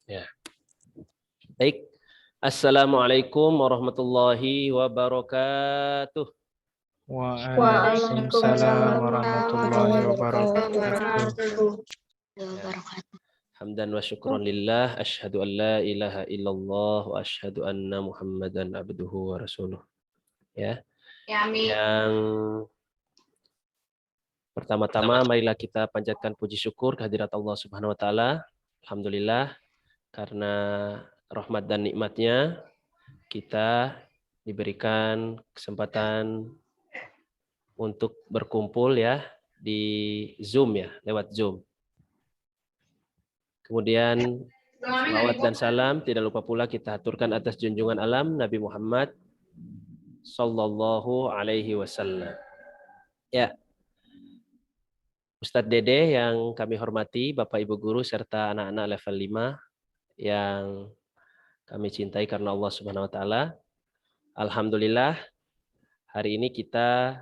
Ya. Baik. Assalamualaikum warahmatullahi wabarakatuh. Waalaikumsalam warahmatullahi wabarakatuh. Hamdan wa syukron lillah, asyhadu an la ilaha illallah wa asyhadu anna Muhammadan abduhu wa rasuluh. Ya. Yang pertama-tama marilah kita panjatkan puji syukur kehadirat Allah Subhanahu wa taala. Alhamdulillah karena rahmat dan nikmatnya kita diberikan kesempatan untuk berkumpul ya di Zoom ya, lewat Zoom. Kemudian salawat dan salam tidak lupa pula kita aturkan atas junjungan alam Nabi Muhammad sallallahu alaihi wasallam. Ya. Ustadz Dede yang kami hormati, Bapak Ibu guru serta anak-anak level 5 yang kami cintai karena Allah Subhanahu wa taala. Alhamdulillah hari ini kita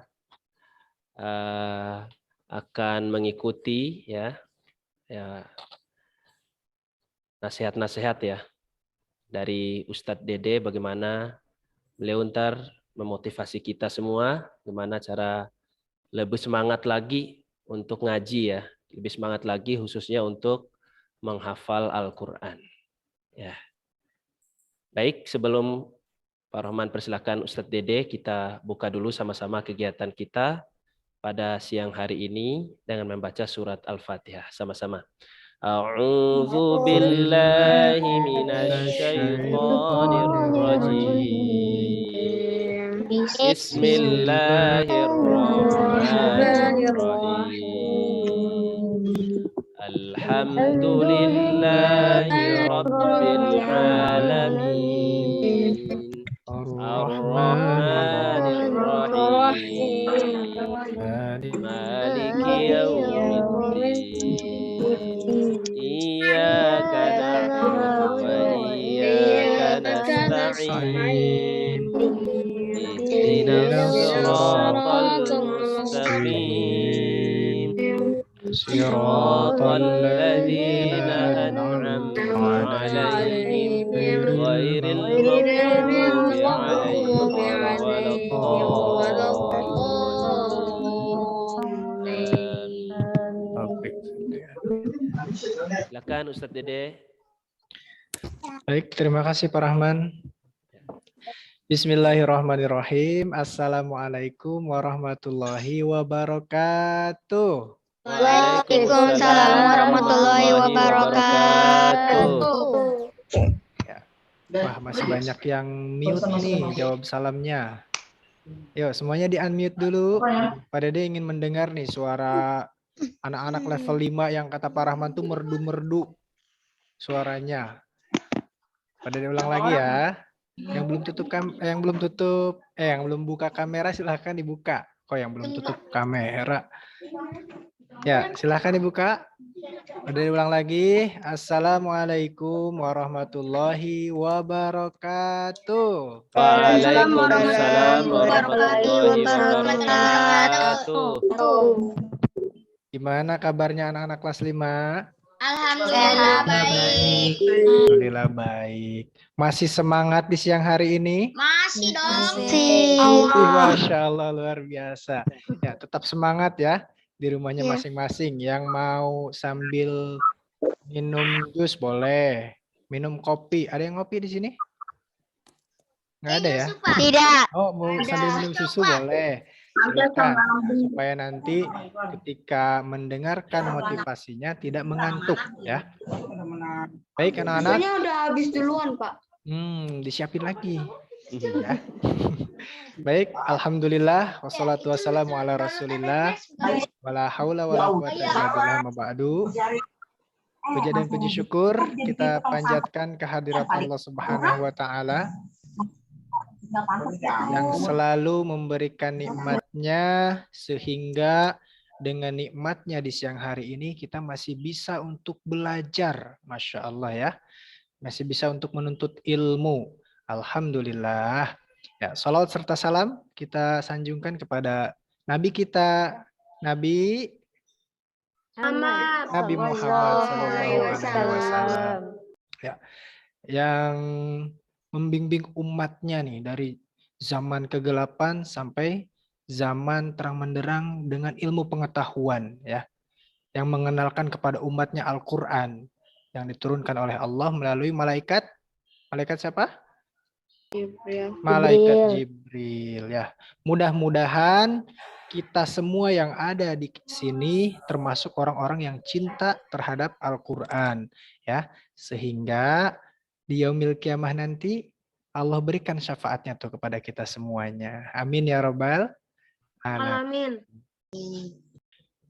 akan mengikuti ya nasihat-nasihat ya dari Ustadz Dede, bagaimana beliau ntar memotivasi kita semua, gimana cara lebih semangat lagi untuk ngaji ya, lebih semangat lagi khususnya untuk menghafal Al-Quran. Ya. Baik, sebelum Pak Rahman persilakan Ustadz Dede, kita buka dulu sama-sama kegiatan kita pada siang hari ini dengan membaca surat Al-Fatihah sama-sama. A'udzu billahi minasy syaithanir rajim. Bismillahirrahmanirrahim. Alhamdulillahi rabbil alamin. Ar-Rahmanir Rahim. Maliki yaumiddin. Iyyaka na'budu wa iyyaka nasta'in. Ihdinas siratal mustaqim. Siratal ladzina an'amta 'alaihim ghairil maghdubi 'alaihim waladdallin. Silakan Ustadz Dede. Baik, terima kasih Pak Rahman. Bismillahirrahmanirrahim. Assalamualaikum warahmatullahi wabarakatuh. Waalaikumsalam warahmatullahi wabarakatuh. Wah, masih banyak yang mute nih jawab salamnya. Yuk, semuanya di-unmute dulu. Pak Dede ingin mendengar nih suara anak-anak level 5 yang kata Pak Rahman tuh merdu-merdu suaranya. Pak Dede ulang lagi ya. Yang belum buka kamera silahkan dibuka. Kok yang belum tutup kamera? Ya, silahkan dibuka. Udah diulang lagi. Assalamualaikum warahmatullahi wabarakatuh. Waalaikumsalam warahmatullahi wabarakatuh. Gimana kabarnya anak-anak kelas 5? Alhamdulillah baik. Alhamdulillah baik. Masih semangat di siang hari ini? Masih dong. Masya Allah, luar biasa. Ya, tetap semangat ya di rumahnya masing-masing. Yang mau sambil minum jus boleh, minum kopi. Ada yang ngopi di sini? Nggak ada ya? Tidak. Oh, mau sambil minum susu boleh. Silakan supaya nanti ketika mendengarkan motivasinya tidak mengantuk ya. Baik anak-anak. Ini udah habis duluan Pak. Disiapin lagi. Ya. Baik, alhamdulillah wassalatu wassalamu ala rasulillah wala haula wala quwata illa billah ma ba'du. Puja dan puji syukur kita panjatkan kehadirat Allah Subhanahu wa taala yang selalu memberikan nikmatnya sehingga dengan nikmatnya di siang hari ini kita masih bisa untuk belajar. Masya Allah ya. Masih bisa untuk menuntut ilmu. Alhamdulillah. Ya, salawat serta salam kita sanjungkan kepada Nabi kita, Nabi Muhammad Sallallahu Alaihi Wasallam. ya, yang membimbing umatnya nih dari zaman kegelapan sampai zaman terang menderang dengan ilmu pengetahuan, ya, yang mengenalkan kepada umatnya Al-Quran yang diturunkan oleh Allah melalui malaikat siapa? Malaikat Jibril, ya. Mudah-mudahan kita semua yang ada di sini termasuk orang-orang yang cinta terhadap Al-Quran, ya, sehingga di yaumil kiamah nanti Allah berikan syafaatnya tuh kepada kita semuanya. Amin ya robbal alamin.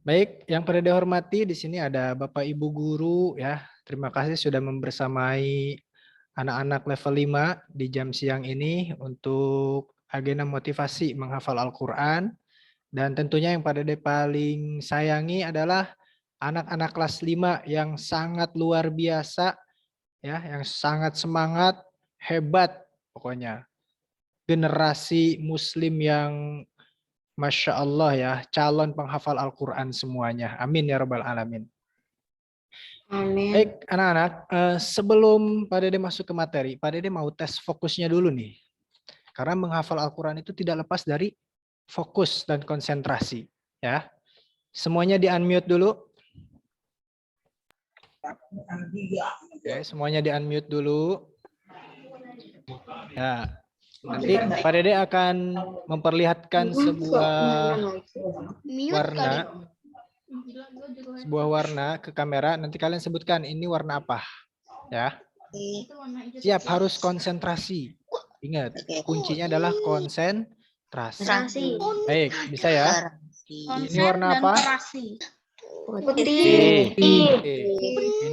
Baik, yang pada dihormati di sini ada Bapak Ibu guru, ya. Terima kasih sudah membersamai anak-anak level 5 di jam siang ini untuk agenda motivasi menghafal Al-Quran. Dan tentunya yang pada paling sayangi adalah anak-anak kelas 5 yang sangat luar biasa, ya, yang sangat semangat, hebat pokoknya. Generasi muslim yang Masya Allah ya, calon penghafal Al-Quran semuanya. Amin ya rabbal alamin. Amin. Baik anak-anak, sebelum Pak Dede masuk ke materi, Pak Dede mau tes fokusnya dulu nih. Karena menghafal Al-Quran itu tidak lepas dari fokus dan konsentrasi. Ya, semuanya di-unmute dulu. Oke, semuanya di-unmute dulu. Ya, nanti Pak Dede akan memperlihatkan sebuah warna ke kamera. Nanti kalian sebutkan ini warna apa, ya. Siap, harus konsentrasi. Ingat, kuncinya adalah konsentrasi. Baik, bisa ya. Ini warna apa? Putih.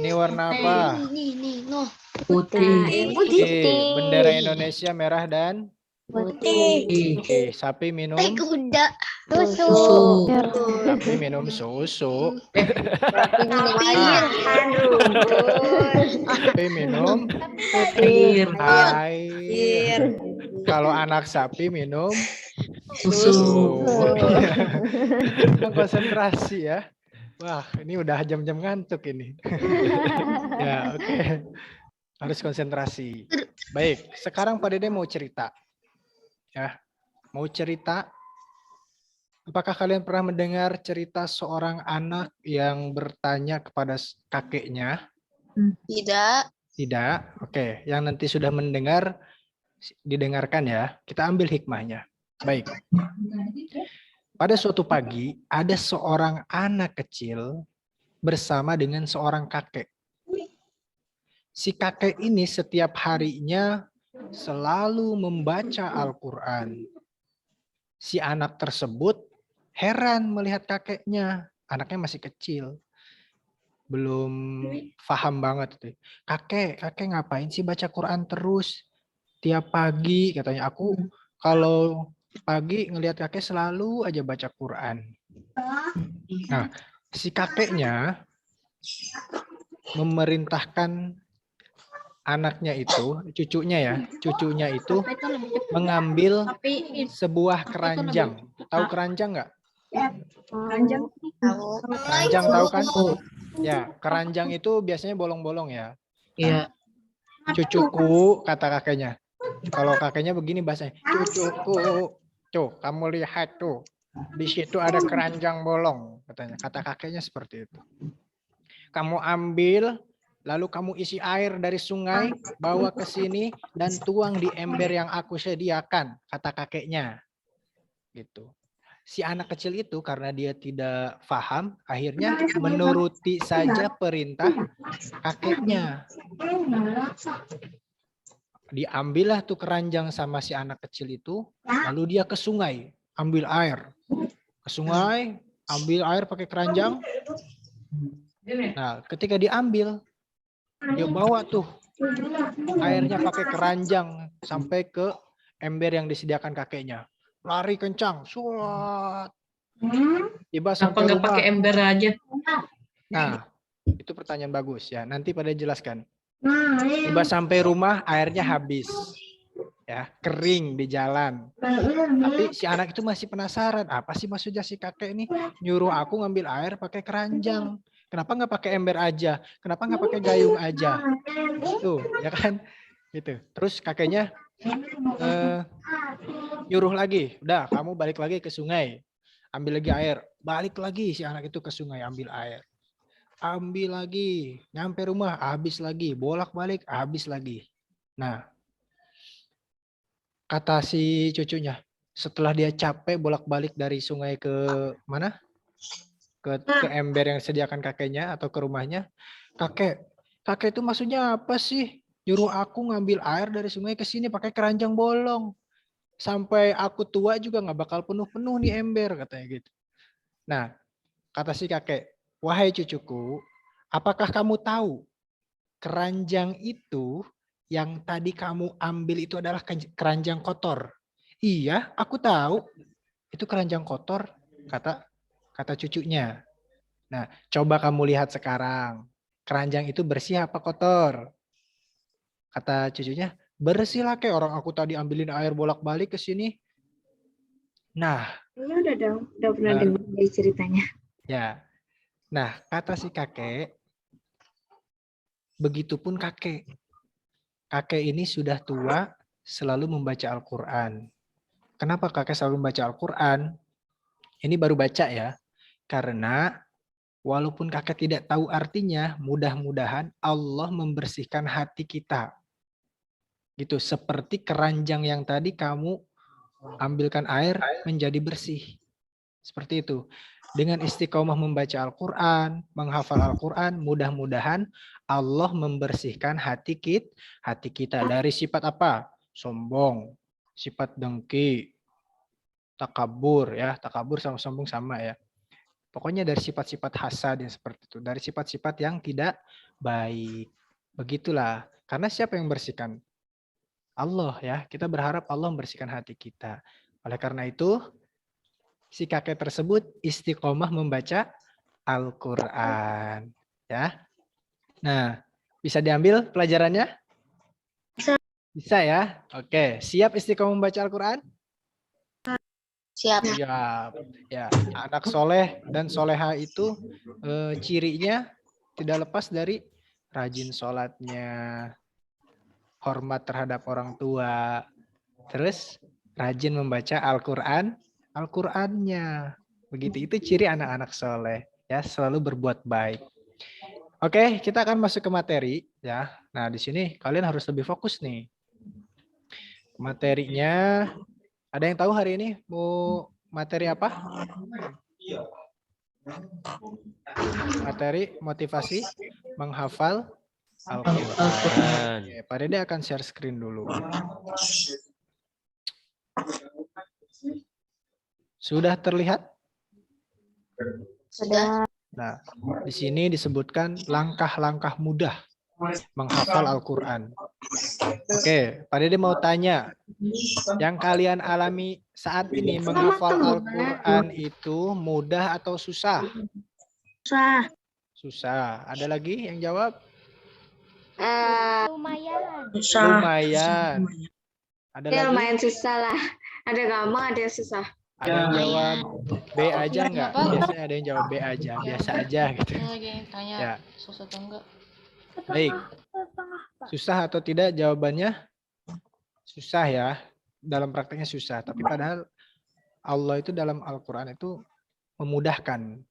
Ini warna apa? Putih. Bendera Indonesia merah dan Putih. oke, sapi minum Kuda. susu. Sapi minum susu. Sapi minum air. Kalau anak sapi minum susu. Konsentrasi ya. Wah, ini udah jam-jam ngantuk ini. Ya, oke. Harus konsentrasi. Baik, sekarang Pak Dede mau cerita. Ya, mau cerita. Apakah kalian pernah mendengar cerita seorang anak yang bertanya kepada kakeknya? Tidak. Tidak. Oke, yang nanti sudah mendengar, didengarkan ya. Kita ambil hikmahnya. Baik. Pada suatu pagi, ada seorang anak kecil bersama dengan seorang kakek. Si kakek ini setiap harinya selalu membaca Al-Quran. Si anak tersebut heran melihat kakeknya. Anaknya masih kecil. Belum paham banget. Kakek ngapain sih baca Quran terus? Tiap pagi katanya, aku kalau pagi ngelihat kakek selalu aja baca Quran. Nah, si kakeknya memerintahkan anaknya itu, cucunya itu mengambil sebuah keranjang. Tahu keranjang nggak? Keranjang tahu kan? Ya, keranjang itu biasanya bolong-bolong ya. Iya. Cucuku, kata kakeknya. Kalau kakeknya begini bahasanya, cucuku, tuh kamu lihat tuh, di situ ada keranjang bolong, katanya. Kata kakeknya seperti itu. Kamu ambil, lalu kamu isi air dari sungai, bawa ke sini dan tuang di ember yang aku sediakan, kata kakeknya. Gitu. Si anak kecil itu karena dia tidak paham, akhirnya menuruti saja perintah kakeknya. Diambillah tuh keranjang sama si anak kecil itu, lalu dia ke sungai, ambil air. Ke sungai, ambil air pakai keranjang. Nah, ketika diambil, dia bawa tuh airnya pakai keranjang sampai ke ember yang disediakan kakeknya. Lari kencang, suat. Tiba sampai Nggak rumah. pakai ember aja? Nah, itu pertanyaan bagus ya. Nanti pada jelaskan. Tiba sampai rumah, airnya habis. Ya, kering di jalan. Tapi si anak itu masih penasaran, apa sih maksudnya si kakek ini nyuruh aku ngambil air pakai keranjang. Kenapa nggak pakai ember aja? Kenapa nggak pakai gayung aja? Tuh, ya kan? Gitu. Terus kakeknya nyuruh lagi, udah kamu balik lagi ke sungai, ambil lagi air. Balik lagi si anak itu ke sungai, ambil air. Ambil lagi, nyampe rumah, habis lagi, bolak-balik, habis lagi. Nah, kata si cucunya, setelah dia capek bolak-balik dari sungai ke mana? Ke ember yang disediakan kakeknya atau ke rumahnya. Kakek itu maksudnya apa sih? Nyuruh aku ngambil air dari sungai ke sini pakai keranjang bolong. Sampai aku tua juga nggak bakal penuh-penuh nih ember, katanya gitu. Nah, kata si kakek, wahai cucuku, apakah kamu tahu keranjang itu yang tadi kamu ambil itu adalah keranjang kotor? Iya, aku tahu. Itu keranjang kotor, kata cucunya. Nah, coba kamu lihat sekarang. Keranjang itu bersih apa kotor? Kata cucunya, bersih lah kayak orang aku tadi ambilin air bolak-balik ke sini. Nah, udah pernah dengar dari ceritanya. ya. Nah, kata si kakek, begitupun kakek. Kakek ini sudah tua, selalu membaca Al-Quran. Kenapa kakek selalu membaca Al-Quran? Ini baru baca ya. Karena walaupun kakek tidak tahu artinya, mudah-mudahan Allah membersihkan hati kita. Gitu, seperti keranjang yang tadi kamu ambilkan air menjadi bersih. Seperti itu. Dengan istiqomah membaca Al-Quran, menghafal Al-Quran, mudah-mudahan Allah membersihkan hati kita dari sifat apa? Sombong, sifat dengki, takabur ya. Takabur sama sombong sama ya. Pokoknya dari sifat-sifat hasad yang seperti itu. Dari sifat-sifat yang tidak baik. Begitulah. Karena siapa yang membersihkan? Allah ya. Kita berharap Allah membersihkan hati kita. Oleh karena itu, si kakek tersebut istiqomah membaca Al-Quran. Ya. Nah, bisa diambil pelajarannya? Bisa. Bisa ya? Oke, siap istiqomah membaca Al-Quran? Siap. Siap. Ya, anak soleh dan soleha itu cirinya tidak lepas dari rajin sholatnya, hormat terhadap orang tua, terus rajin membaca Al-Qur'annya. Begitu, itu ciri anak-anak soleh. Ya, selalu berbuat baik. Oke, kita akan masuk ke materi. Ya, nah di sini kalian harus lebih fokus nih. Materinya, ada yang tahu hari ini mau materi apa? Materi motivasi menghafal Al-Quran. Pak Dede akan share screen dulu. Sudah terlihat? Sudah. Nah, di sini disebutkan langkah-langkah mudah menghafal Al-Quran. Oke, Pak Dede mau tanya, yang kalian alami saat ini menghafal Al-Quran itu mudah atau susah? Susah. Susah. Ada lagi yang jawab? Lumayan. Lumayan. Ada Ya, lagi? lumayan susah lah. Ada gampang, ada yang susah. Ada yang jawab B aja enggak? Biasanya ada yang jawab B aja, biasa aja gitu. Ya. Susah atau enggak? Baik. Susah atau tidak jawabannya? Susah ya. Dalam prakteknya susah. Tapi padahal Allah itu dalam Al-Quran itu memudahkan.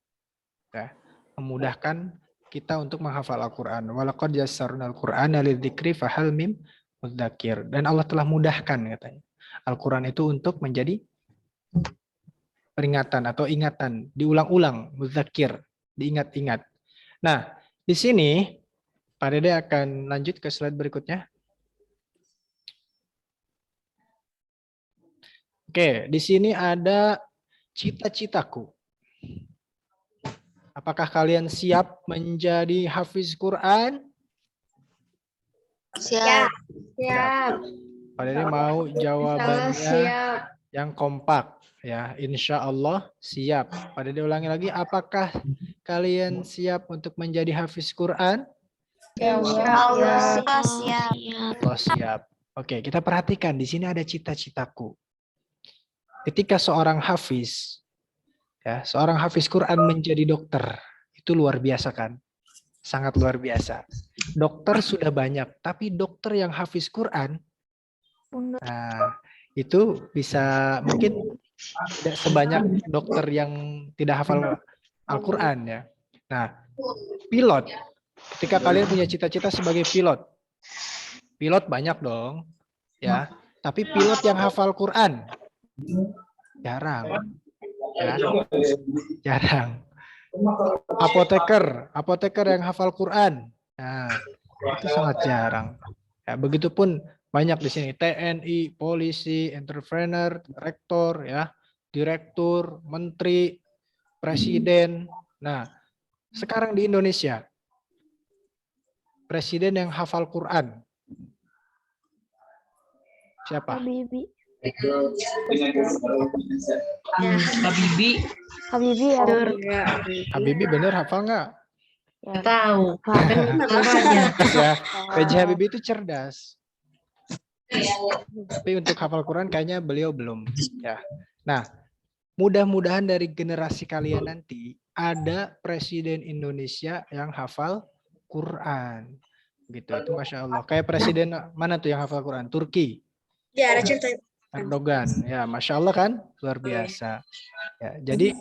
Ya. Memudahkan kita untuk menghafal Al-Quran. Walaqad yassarnal Qur'ana lidzikri fahal mim mudzakir. Dan Allah telah mudahkan katanya. Al-Quran itu untuk menjadi peringatan atau ingatan, diulang-ulang, mudzakir, diingat-ingat. Nah, di sini Pak Dede akan lanjut ke slide berikutnya. Oke, di sini ada cita-citaku. Apakah kalian siap menjadi hafiz Quran? Siap. Siap. Pak Dede mau jawabannya Siap. yang kompak. Ya, insya Allah siap. Pak Dede ulangi lagi, apakah kalian siap untuk menjadi hafiz Quran? Allah siap. Allah siap. Oke, kita perhatikan di sini ada cita-citaku. Ketika seorang hafiz, ya, seorang hafiz Quran menjadi dokter, Itu luar biasa kan? Sangat luar biasa. Dokter sudah banyak, tapi dokter yang hafiz Quran, nah, itu bisa mungkin tidak sebanyak dokter yang tidak hafal Al-Quran ya. Nah, pilot. Ketika kalian punya cita-cita sebagai pilot, pilot banyak dong, ya. Tapi pilot yang hafal Quran jarang, ya, jarang. Apoteker yang hafal Quran, nah, itu sangat jarang. Ya, begitupun banyak di sini TNI, polisi, entrepreneur, rektor, ya, direktur, menteri, presiden. Nah, sekarang di Indonesia, presiden yang hafal Quran siapa? Habibie. Habibie. Habibie ya. Habibie bener hafal nggak? Nggak tahu. Kan namanya. Ya, PJ Habibie itu cerdas. Tapi untuk hafal Quran kayaknya beliau belum. Ya. Nah, mudah-mudahan dari generasi kalian nanti ada presiden Indonesia yang hafal Quran. Gitu, itu Masya Allah. Kayak presiden mana tuh yang hafal Quran? Turki. Ya, ada cerita. Erdogan. Ya, Masya Allah kan? Luar biasa. Ya, jadi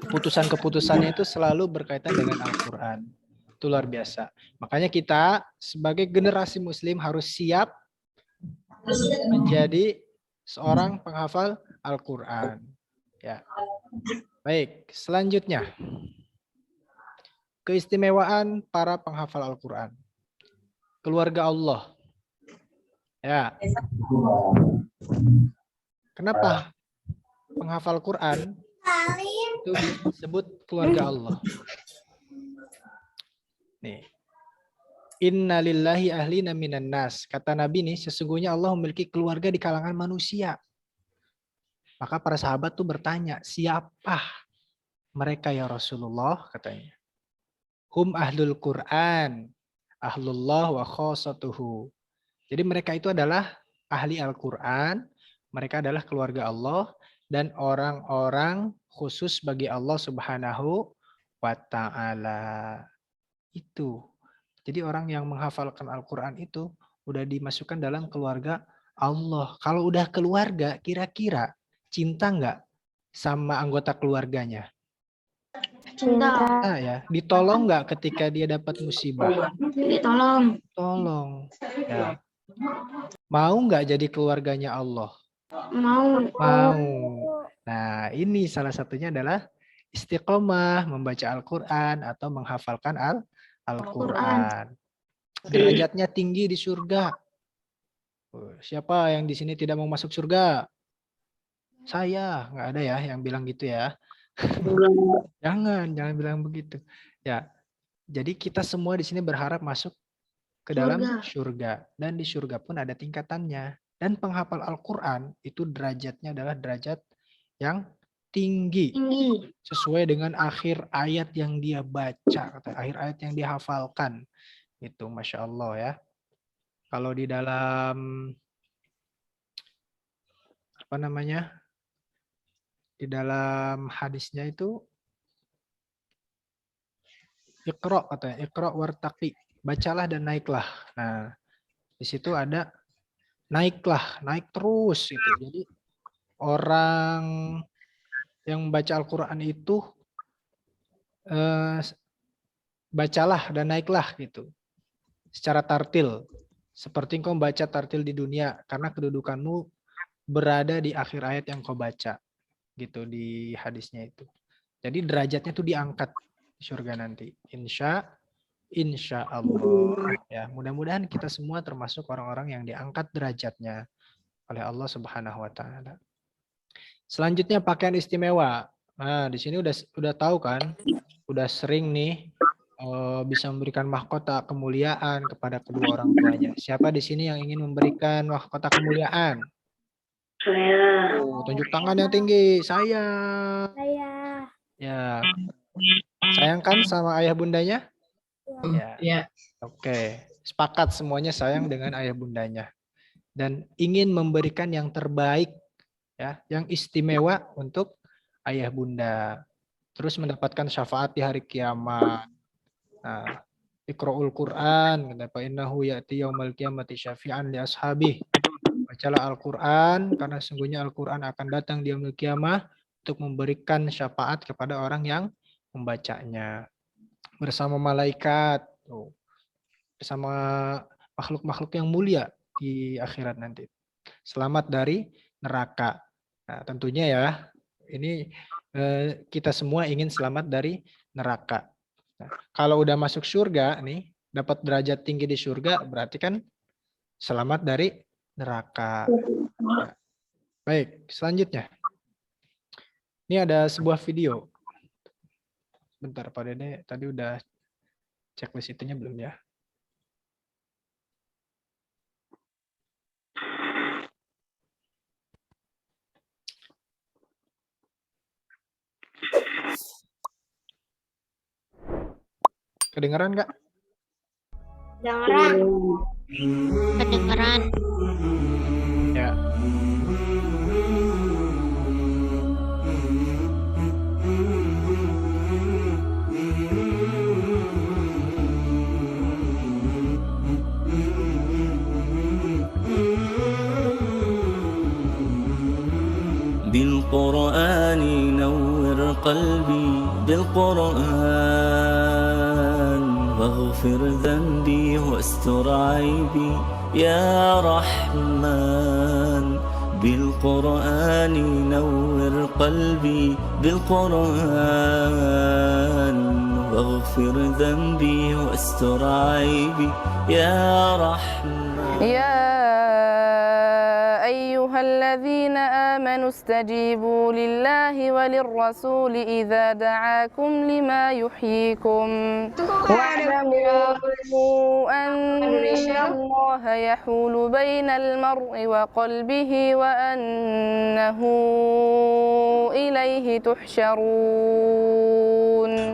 keputusan-keputusannya itu selalu berkaitan dengan Al-Quran. Itu luar biasa. Makanya kita sebagai generasi muslim harus siap menjadi seorang penghafal Al-Quran. Ya. Baik, selanjutnya. Keistimewaan para penghafal Al-Quran. Keluarga Allah. Ya. Kenapa penghafal Quran itu disebut keluarga Allah? Nih. Inna lillahi ahlina minan nas. Kata Nabi nih, sesungguhnya Allah memiliki keluarga di kalangan manusia. Maka para sahabat tuh bertanya, siapa mereka ya Rasulullah? Katanya. Hum ahlul Quran, ahlullah wa khosatuhu. Jadi mereka itu adalah ahli Al-Quran, mereka adalah keluarga Allah, dan orang-orang khusus bagi Allah Subhanahu wa Ta'ala. Itu. Jadi orang yang menghafalkan Al-Quran itu udah dimasukkan dalam keluarga Allah. Kalau udah keluarga, kira-kira cinta nggak sama anggota keluarganya? Cinta. Nah, ya, ditolong nggak ketika dia dapat musibah? Ditolong. Tolong. Ya. Mau nggak jadi keluarganya Allah? Mau. Mau. Nah, ini salah satunya adalah istiqomah, membaca Al-Quran atau menghafalkan Al-Quran. Derajatnya tinggi di surga. Siapa yang di sini tidak mau masuk surga? Saya. Nggak ada ya yang bilang gitu ya. Jangan bilang begitu. Ya, jadi kita semua di sini berharap masuk ke dalam surga. Dan di surga pun ada tingkatannya. Dan penghafal Al-Quran itu derajatnya adalah derajat yang tinggi. Sesuai dengan akhir ayat yang dia baca. Akhir ayat yang dia hafalkan. Itu Masya Allah ya. Kalau di dalam apa namanya? Di dalam hadisnya itu Iqra katanya, Iqra wartaqi. Bacalah dan naiklah. Nah, di situ ada naiklah, naik terus gitu. Jadi orang yang membaca Al-Quran itu bacalah dan naiklah gitu. Secara tartil. Seperti engkau membaca tartil di dunia karena kedudukanmu berada di akhir ayat yang kau baca. Gitu di hadisnya itu. Jadi derajatnya tuh diangkat di surga nanti. Insya Allah. Ya, mudah-mudahan kita semua termasuk orang-orang yang diangkat derajatnya oleh Allah Subhanahu wa Ta'ala. Selanjutnya pakaian istimewa. Nah, di sini udah tahu kan? Udah sering nih bisa memberikan mahkota kemuliaan kepada kedua orang tuanya. Siapa di sini yang ingin memberikan mahkota kemuliaan? Saya. Tunjuk tangan yang tinggi. Saya. Ya. Sayang kan sama ayah bundanya? Ya. Oke. Sepakat semuanya sayang dengan ayah bundanya. Dan ingin memberikan yang terbaik, ya, yang istimewa untuk ayah bunda. terus mendapatkan syafaat di hari kiamat. Nah, Iqra'ul Quran, kata Pak innahu ya'ti yaumal qiyamati syafi'an li ashabi. Bacalah Al-Quran, karena sungguhnya Al-Quran akan datang di yaumul qiyamah untuk memberikan syafaat kepada orang yang membacanya. Bersama malaikat, bersama makhluk-makhluk yang mulia di akhirat nanti. Selamat dari neraka. Nah, tentunya ya, ini kita semua ingin selamat dari neraka. Nah, kalau udah masuk surga nih, dapat derajat tinggi di surga, berarti kan selamat dari neraka. Nah, baik, selanjutnya. Ini ada sebuah video. Bentar, Pak Dede, tadi udah checklist itunya belum ya? Kedengeran nggak? Kedengeran. Kedengeran. Ya. بالقرآن نور قلبي بالقرآن واغفر ذنبي واستر عيبي يا رحمن بالقرآن نور قلبي بالقرآن واغفر ذنبي واستر عيبي يا رحمن يا أيها الذين آمنوا استجيبوا لله وللرسول إذا دعاكم لما يحييكم واعلموا أن الله يحول بين المرء وقلبه وأنه إليه تحشرون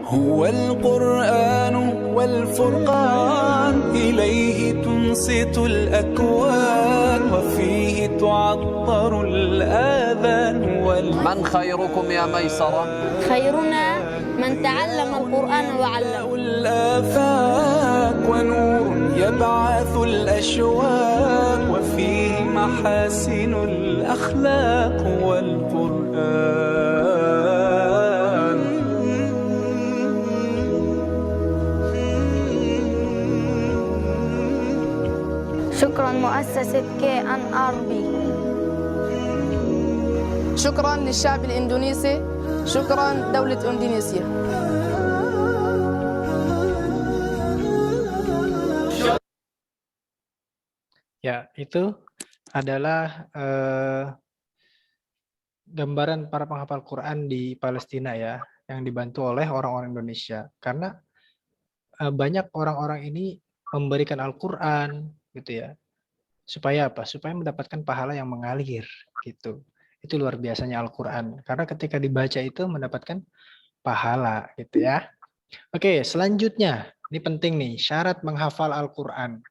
هو القرآن والفرقان إليه تنصت الأكوان وفيه تعطر الآذان من خيركم يا ميسرة؟ خيرنا من تعلم القرآن وعلمه. الآفاق ونور يبعث الأشواق وفيه محاسن الأخلاق والقرآن. شكرا مؤسسة KNRB. شكرا للشعب الإندونيسي شكرا دولة إندونيسيا. Ya, itu adalah gambaran para penghafal Quran di Palestina ya, yang dibantu oleh orang-orang Indonesia. Karena banyak orang-orang ini memberikan Al-Quran gitu ya. Supaya apa? Supaya mendapatkan pahala yang mengalir gitu. Itu luar biasanya Al-Quran. Karena ketika dibaca itu mendapatkan pahala gitu ya. Oke, selanjutnya. Ini penting nih, syarat menghafal Al-Quran.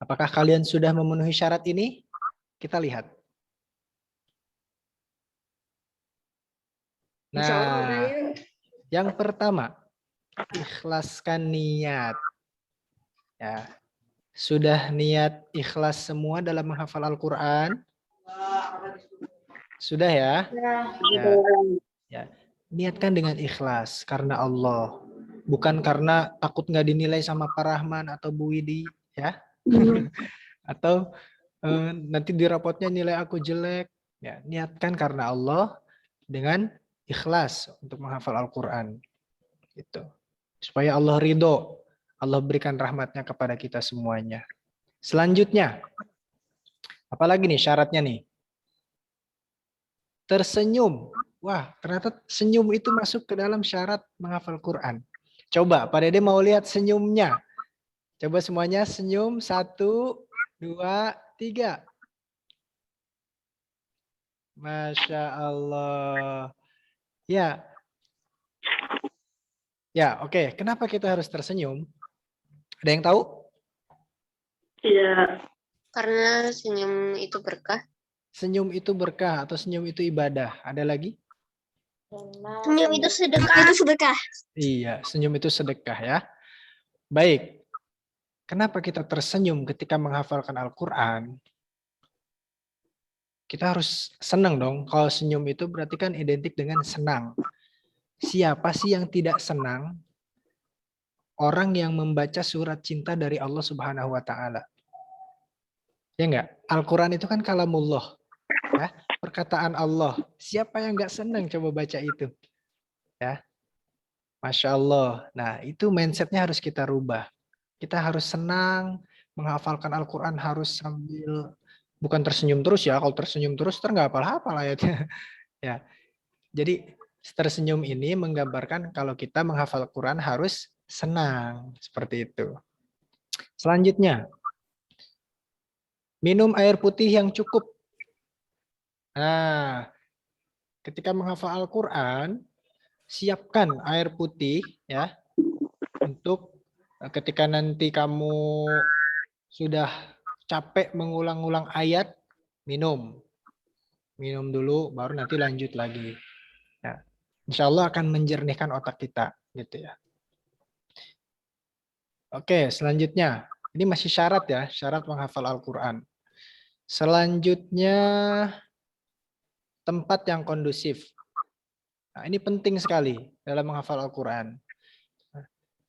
Apakah kalian sudah memenuhi syarat ini? Kita lihat. Nah, yang pertama, ikhlaskan niat. Ya, sudah niat ikhlas semua dalam menghafal Al-Quran? Sudah ya? Ya. Niatkan dengan ikhlas karena Allah. Bukan karena takut nggak dinilai sama Pak Rahman atau Bu Widi, ya. Atau nanti di rapotnya nilai aku jelek. Ya, niatkan karena Allah dengan ikhlas untuk menghafal Al-Quran. Gitu. Supaya Allah ridho. Allah berikan rahmatnya kepada kita semuanya. Selanjutnya. Apalagi nih syaratnya nih? Tersenyum. Wah, ternyata senyum itu masuk ke dalam syarat menghafal Quran. Coba, Pak Dede mau lihat senyumnya. Coba semuanya senyum. 1, 2, 3. Masya Allah. Ya. Ya, oke. Kenapa kita harus tersenyum? Ada yang tahu? Iya. Karena senyum itu berkah. Senyum itu berkah atau senyum itu ibadah. Ada lagi? Senyum itu sedekah. Itu sedekah. Iya, senyum itu sedekah ya. Baik. Kenapa kita tersenyum ketika menghafalkan Al-Quran? Kita harus senang dong. Kalau senyum itu berarti kan identik dengan senang. Siapa sih yang tidak senang? Orang yang membaca surat cinta dari Allah Subhanahu wa Ta'ala. Ya enggak? Al-Quran itu kan kalamullah. Ya, perkataan Allah. Siapa yang enggak senang coba baca itu? Ya. Masya Allah. Nah, itu mindsetnya harus kita rubah. Kita harus senang, menghafalkan Al-Quran harus sambil, bukan tersenyum terus ya. Kalau tersenyum terus, nggak hafal-hafal ayatnya. Ya. Jadi, tersenyum ini menggambarkan kalau kita menghafal Al-Quran harus senang. Seperti itu. Selanjutnya, minum air putih yang cukup. Nah, ketika menghafal Al-Quran, siapkan air putih ya untuk ketika nanti kamu sudah capek mengulang-ulang ayat, minum dulu, baru nanti lanjut lagi. Ya, insya Allah akan menjernihkan otak kita, gitu ya. Oke, selanjutnya ini masih syarat ya, syarat menghafal Al-Quran. Selanjutnya tempat yang kondusif. Nah, ini penting sekali dalam menghafal Al-Quran.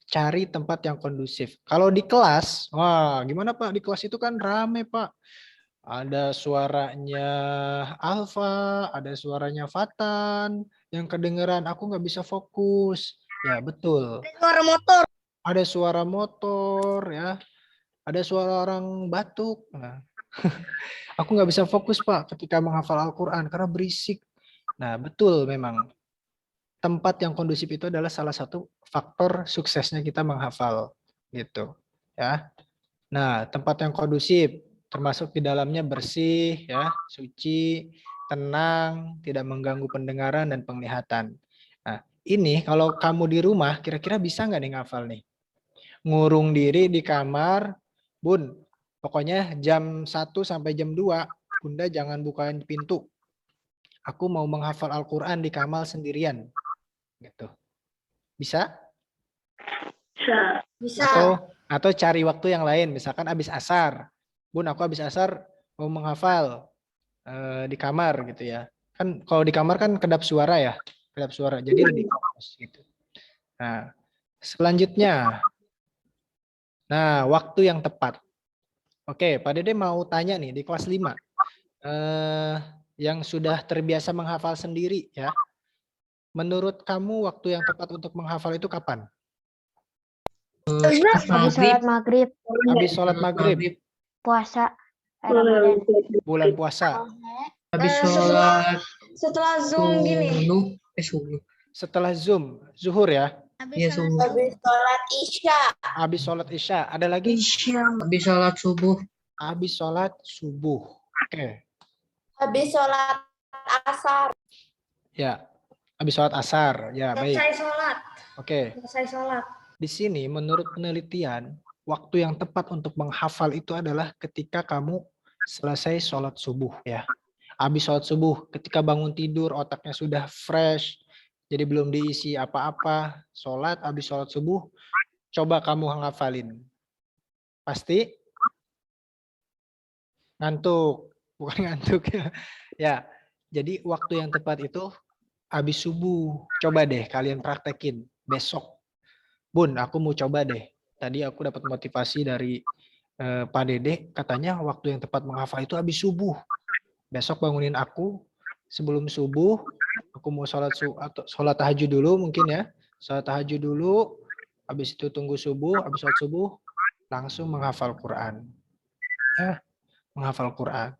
Cari tempat yang kondusif. Kalau di kelas, wah gimana Pak? Di kelas itu kan rame Pak. Ada suaranya Alfa, ada suaranya Fatan, yang kedengeran aku nggak bisa fokus. Ya betul. Suara motor. Ada suara motor ya. Ada suara orang batuk. Nah, aku nggak bisa fokus Pak ketika menghafal Al-Quran karena berisik. Nah betul memang. Tempat yang kondusif itu adalah salah satu faktor suksesnya kita menghafal gitu ya. Nah, tempat yang kondusif termasuk di dalamnya bersih ya, suci, tenang, tidak mengganggu pendengaran dan penglihatan. Nah, ini kalau kamu di rumah kira-kira bisa nggak nih ngafal nih? Ngurung diri di kamar, Bun. Pokoknya jam 1 sampai jam 2, Bunda jangan bukain pintu. Aku mau menghafal Al-Quran di kamar sendirian. Gitu. Bisa? Bisa. Atau cari waktu yang lain, misalkan habis asar. Bun, aku habis asar mau menghafal di kamar gitu ya. Kan kalau di kamar kan kedap suara ya, kedap suara. Jadi lebih fokus gitu. Nah, selanjutnya. Nah, waktu yang tepat. Oke, Pak Dede mau tanya nih di kelas 5. Yang sudah terbiasa menghafal sendiri ya. Menurut kamu waktu yang tepat untuk menghafal itu kapan? Habis sholat maghrib. Habis sholat maghrib. Puasa. Ramadan. Bulan puasa. Habis sholat Setelah Zoom gini. subuh. Setelah Zoom, zuhur ya. Iya subuh. Habis sholat Isya. Habis sholat Isya. Ada lagi? Habis sholat subuh. Habis sholat subuh. Oke. Habis sholat asar. Ya. Habis sholat asar. Ya, baik. Selesai sholat. Oke. Selesai sholat. Di sini menurut penelitian, waktu yang tepat untuk menghafal itu adalah ketika kamu selesai sholat subuh ya. Habis sholat subuh, ketika bangun tidur otaknya sudah fresh, jadi belum diisi apa-apa, sholat, habis sholat subuh, coba kamu ngafalin. Pasti ngantuk, bukan ngantuk ya. Ya, jadi waktu yang tepat itu habis subuh. Coba deh kalian praktekin besok. Bun, aku mau coba deh. Tadi aku dapat motivasi dari Pak Dede, katanya waktu yang tepat menghafal itu habis subuh. Besok bangunin aku sebelum subuh, aku mau sholat tahajud dulu mungkin ya. Sholat tahajud dulu, habis itu tunggu subuh, habis sholat subuh, langsung menghafal Quran. Menghafal Quran.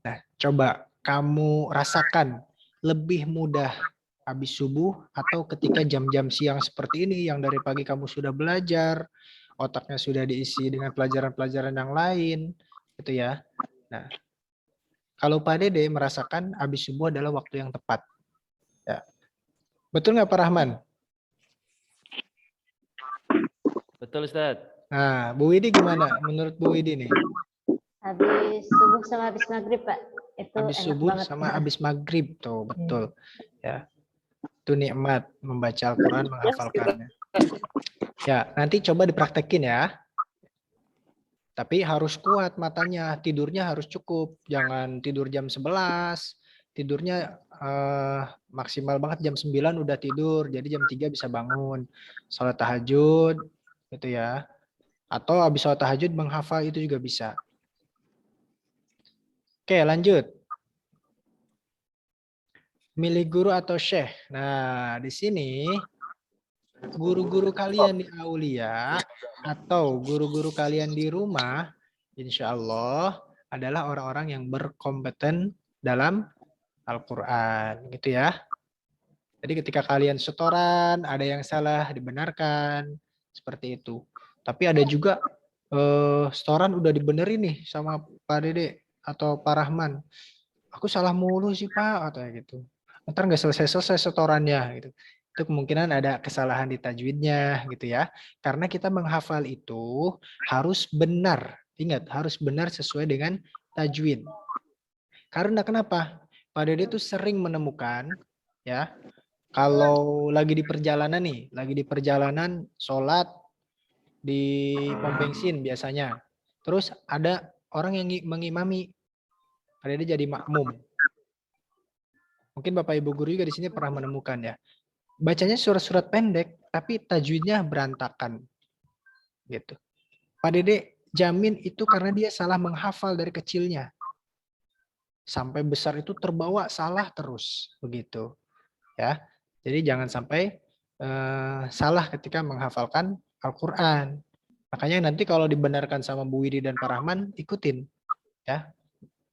Nah, coba kamu rasakan lebih mudah habis subuh atau ketika jam-jam siang seperti ini yang dari pagi kamu sudah belajar, otaknya sudah diisi dengan pelajaran-pelajaran yang lain, gitu ya. Nah, kalau Pak Dede merasakan habis subuh adalah waktu yang tepat. Ya. Betul nggak Pak Rahman? Betul Ustaz. Nah, Bu Widi gimana? Menurut Bu Widi nih? Habis subuh sama habis maghrib Pak. Itu habis enak subuh banget. sama habis maghrib tuh, betul. Ya. Itu nikmat membaca Al-Quran, menghafalkannya. Ya, nanti coba dipraktekin ya. Tapi harus kuat matanya, tidurnya harus cukup. Jangan tidur jam 11, tidurnya maksimal banget jam 9 udah tidur, jadi jam 3 bisa bangun. Sholat tahajud, gitu ya. Atau habis sholat tahajud menghafal itu juga bisa. Oke, lanjut. Milih guru atau syekh. Nah, di sini guru-guru kalian di Aulia atau guru-guru kalian di rumah, insya Allah adalah orang-orang yang berkompeten dalam Al-Quran, gitu ya. Jadi ketika kalian setoran, ada yang salah dibenarkan, seperti itu. Tapi ada juga setoran udah dibenerin nih sama Pak Dede atau Pak Rahman. Aku salah mulu sih Pak, katanya gitu. Ntar nggak selesai-selesai setorannya, gitu. Itu kemungkinan ada kesalahan di tajwidnya gitu ya. Karena kita menghafal itu harus benar. Ingat, harus benar sesuai dengan tajwid. Karena kenapa? Pak Dede itu sering menemukan ya, kalau lagi di perjalanan nih, lagi di perjalanan sholat di pom bensin biasanya. Terus ada orang yang mengimami. Pak Dede jadi makmum. Mungkin Bapak Ibu guru juga di sini pernah menemukan ya. Bacanya surat-surat pendek, tapi tajwidnya berantakan. Gitu. Pak Dede jamin itu karena dia salah menghafal dari kecilnya. Sampai besar itu terbawa salah terus. Begitu. Ya. Jadi jangan sampai salah ketika menghafalkan Al-Quran. Makanya nanti kalau dibenarkan sama Bu Widi dan Pak Rahman, ikutin. Ya.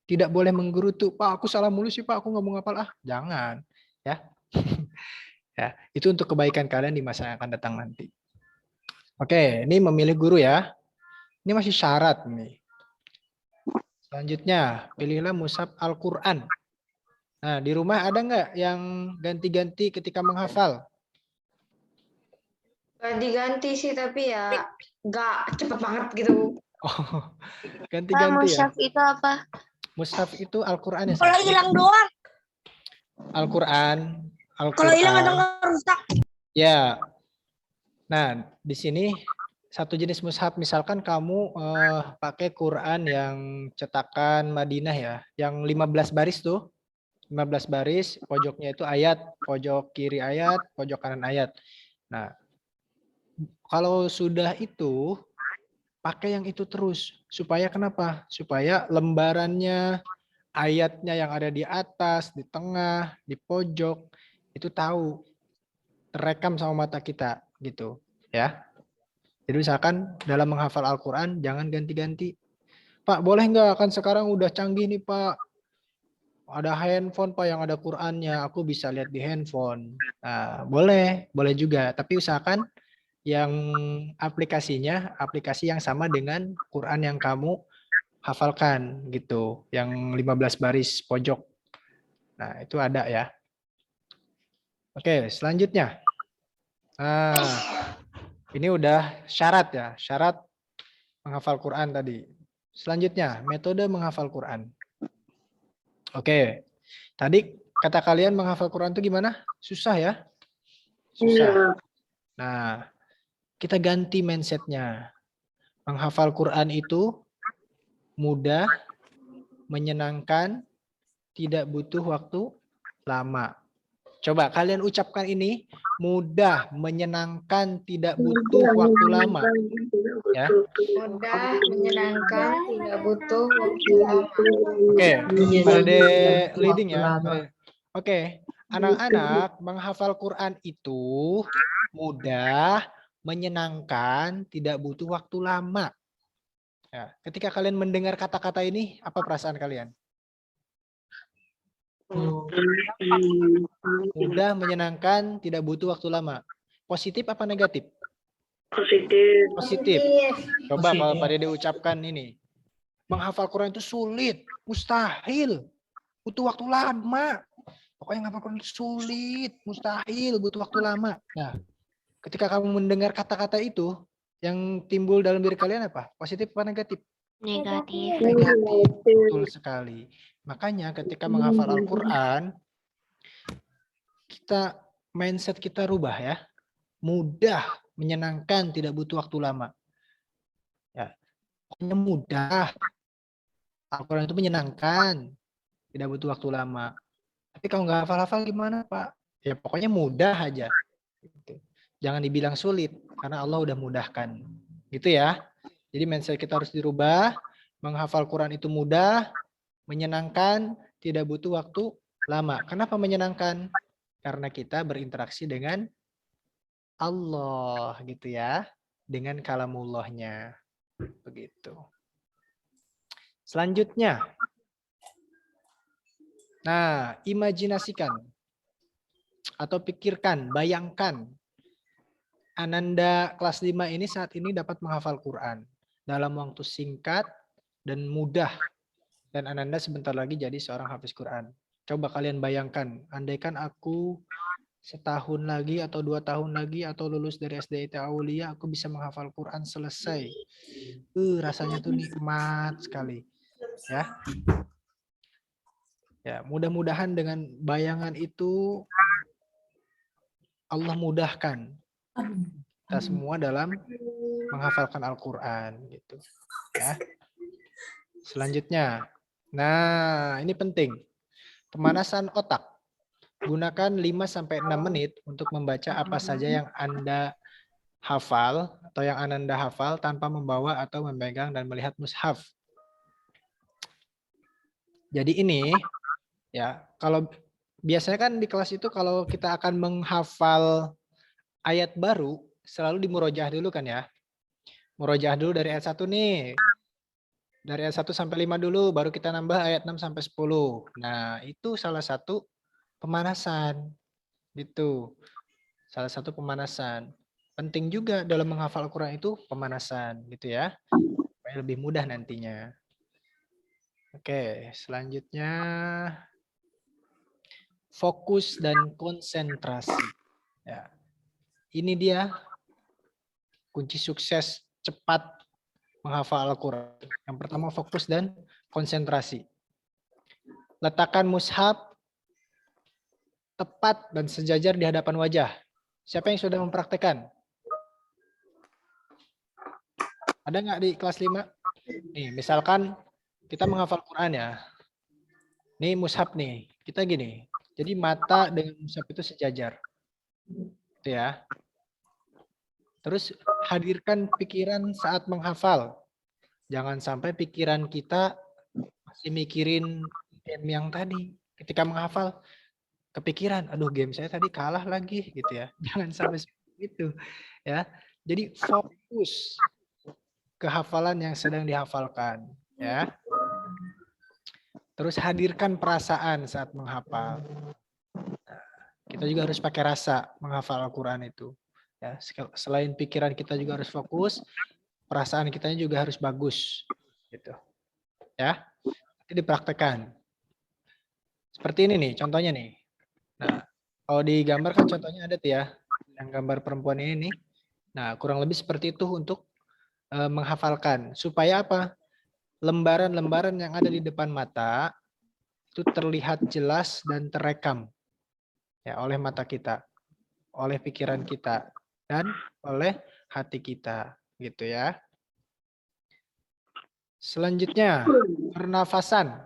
Tidak boleh menggerutu. Pak, aku salah mulu sih Pak, aku nggak mau ngapal. Ah, jangan. Ya. Ya, itu untuk kebaikan kalian di masa yang akan datang nanti. Oke, ini memilih guru ya. Ini masih syarat nih. Selanjutnya, pilihlah mushaf Al-Quran. Nah, di rumah ada nggak yang ganti-ganti ketika menghafal? Ganti-ganti sih, tapi ya nggak cepet banget gitu. Oh, ganti-ganti ya. Mushaf itu apa? Mushaf itu Al-Quran ya. Kalau hilang doang. Al-Quran. Kalau hilang ada nggak rusak? Ya. Nah, di sini satu jenis mushaf, misalkan kamu pakai Quran yang cetakan Madinah ya, yang 15 baris tuh. 15 baris, pojoknya itu ayat, pojok kiri ayat, pojok kanan ayat. Nah, kalau sudah itu pakai yang itu terus. Supaya kenapa? Supaya lembarannya, ayatnya yang ada di atas, di tengah, di pojok itu tahu, terekam sama mata kita gitu ya. Jadi misalkan dalam menghafal Al-Quran jangan ganti-ganti. Pak, boleh nggak? Kan sekarang udah canggih nih Pak. Ada handphone Pak yang ada Qurannya, aku bisa lihat di handphone. Nah, boleh juga. Tapi usahakan yang aplikasinya, aplikasi yang sama dengan Quran yang kamu hafalkan gitu. Yang 15 baris pojok. Nah, itu ada ya. Oke, selanjutnya. Nah, ini udah syarat ya, syarat menghafal Quran tadi. Selanjutnya, metode menghafal Quran. Oke, tadi kata kalian menghafal Quran itu gimana? Susah ya? Susah. Nah, kita ganti mindsetnya. Menghafal Quran itu mudah, menyenangkan, tidak butuh waktu lama. Coba kalian ucapkan ini, mudah, menyenangkan, tidak butuh waktu lama. Ya. Mudah, menyenangkan, tidak butuh waktu lama. Oke, pada leading ya. Oke, anak-anak menghafal Quran itu mudah, menyenangkan, tidak butuh waktu lama. Ya, ketika kalian mendengar kata-kata ini, apa perasaan kalian? Mudah, menyenangkan, tidak butuh waktu lama. Positif apa negatif? Positif. Positif. Coba kalau Pak Dede ucapkan ini. Menghafal Quran itu sulit, mustahil, butuh waktu lama. Pokoknya menghafal Quran itu sulit, mustahil, butuh waktu lama. Nah, ketika kamu mendengar kata-kata itu, yang timbul dalam diri kalian apa? Positif apa negatif? Negatif. Negatif, betul sekali. Makanya ketika menghafal Al-Quran, kita mindset kita rubah ya. Mudah, menyenangkan, tidak butuh waktu lama. Ya, pokoknya mudah. Al-Quran itu menyenangkan, tidak butuh waktu lama. Tapi kalau nggak hafal-hafal gimana, Pak? Ya pokoknya mudah aja. Gitu. Jangan dibilang sulit, karena Allah udah mudahkan. Gitu ya. Jadi mindset kita harus dirubah. Menghafal Quran itu mudah, menyenangkan, tidak butuh waktu lama. Kenapa menyenangkan? Karena kita berinteraksi dengan Allah gitu ya. Dengan kalamullahnya. Begitu. Selanjutnya. Nah, imajinasikan. Atau pikirkan, bayangkan. Ananda kelas 5 ini saat ini dapat menghafal Quran. Dalam waktu singkat dan mudah. Dan Ananda sebentar lagi jadi seorang hafiz Quran. Coba kalian bayangkan, andaikan aku setahun lagi atau 2 tahun lagi atau lulus dari SDIT Aulia, aku bisa menghafal Quran selesai. Rasanya tuh nikmat sekali. Ya. Ya, mudah-mudahan dengan bayangan itu Allah mudahkan kita semua dalam menghafalkan Al-Quran gitu. Ya. Selanjutnya. Nah, ini penting. Pemanasan otak. Gunakan 5-6 menit untuk membaca apa saja yang Anda hafal atau yang Ananda hafal tanpa membawa atau memegang dan melihat mushaf. Jadi ini ya, kalau biasanya kan di kelas itu kalau kita akan menghafal ayat baru selalu dimurojaah dulu kan ya. Murojaah dulu dari ayat 1 nih. Dari ayat 1 sampai 5 dulu, baru kita nambah ayat 6 sampai 10. Nah, itu salah satu pemanasan. Gitu. Salah satu pemanasan. Penting juga dalam menghafal Al-Quran itu pemanasan. Gitu ya. Supaya lebih mudah nantinya. Oke, selanjutnya. Fokus dan konsentrasi. Ya. Ini dia kunci sukses cepat menghafal Al-Quran. Yang pertama fokus dan konsentrasi. Letakkan mushaf tepat dan sejajar di hadapan wajah. Siapa yang sudah mempraktekkan? Ada nggak di kelas 5? Nih, misalkan kita menghafal Quran ya. Nih mushaf nih, kita gini. Jadi mata dengan mushaf itu sejajar. Itu ya. Terus hadirkan pikiran saat menghafal. Jangan sampai pikiran kita masih mikirin game yang tadi. Ketika menghafal, kepikiran, aduh game saya tadi kalah lagi gitu ya. Jangan sampai seperti itu. Ya. Jadi fokus ke hafalan yang sedang dihafalkan. Ya. Terus hadirkan perasaan saat menghafal. Kita juga harus pakai rasa menghafal Al-Quran itu. Ya, selain pikiran kita juga harus fokus, perasaan kita juga harus bagus, gitu. Ya, nanti dipraktekkan. Seperti ini nih, contohnya nih. Nah, kalau digambar kan contohnya ada tuh ya, yang gambar perempuan ini nih. Nah, kurang lebih seperti itu untuk menghafalkan. Supaya apa? Lembaran-lembaran yang ada di depan mata itu terlihat jelas dan terekam ya oleh mata kita, oleh pikiran kita, dan oleh hati kita, gitu ya. Selanjutnya, pernafasan.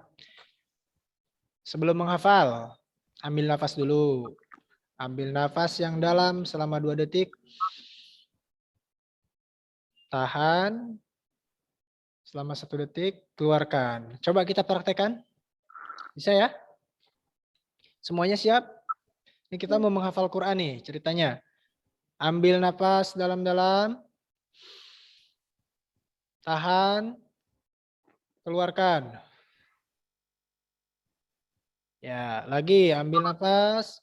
Sebelum menghafal, ambil nafas dulu. Ambil nafas yang dalam selama 2 detik. Tahan selama 1 detik, keluarkan. Coba kita praktekkan. Bisa ya? Semuanya siap? Ini kita mau menghafal Quran nih ceritanya. Ambil nafas dalam-dalam. Tahan. Keluarkan. Ya, lagi ambil nafas.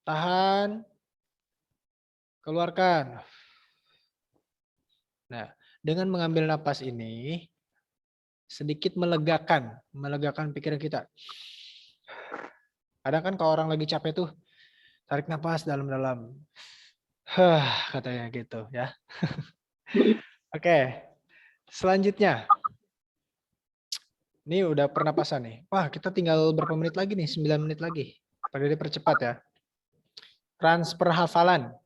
Tahan. Keluarkan. Nah, dengan mengambil nafas ini sedikit melegakan pikiran kita. Kadang kan kalau orang lagi capek tuh tarik nafas dalam-dalam. Katanya gitu ya. Oke. Selanjutnya. Ini udah pernapasan nih. Wah, kita tinggal berapa menit lagi nih? 9 menit lagi. Pada dipercepat ya. Transfer hafalan.